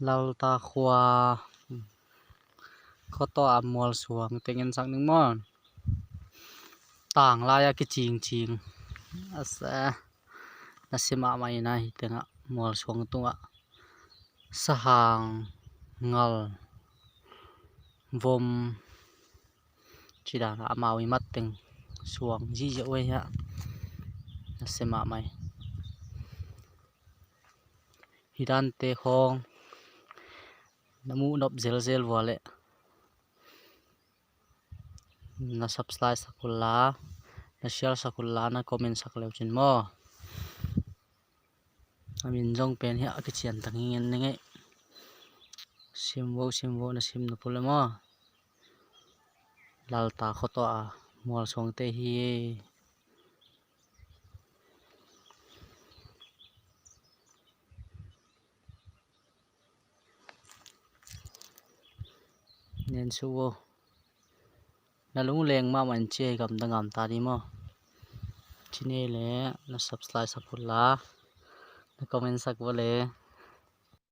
เราตาขวาเขาต่ออำมอลสวงแต่งันสักนึงมอต่างลายกิจริงๆasa nasima mai nai tenga mol song tunga sahang ngal vom chidana amawi matteng suang ji je we ya nasima mai hidante khong namu nop zel wale na subscribe sakulla na share sakulla na comment sakleu chin mo amin jong pen hi akichian tangin nge simwo na sim na pule mo lalta khoto a mol song te hi nen suwo na lung leng ma man che gam dangam ta di mo chine le na subscribe sakulla na comment sak wale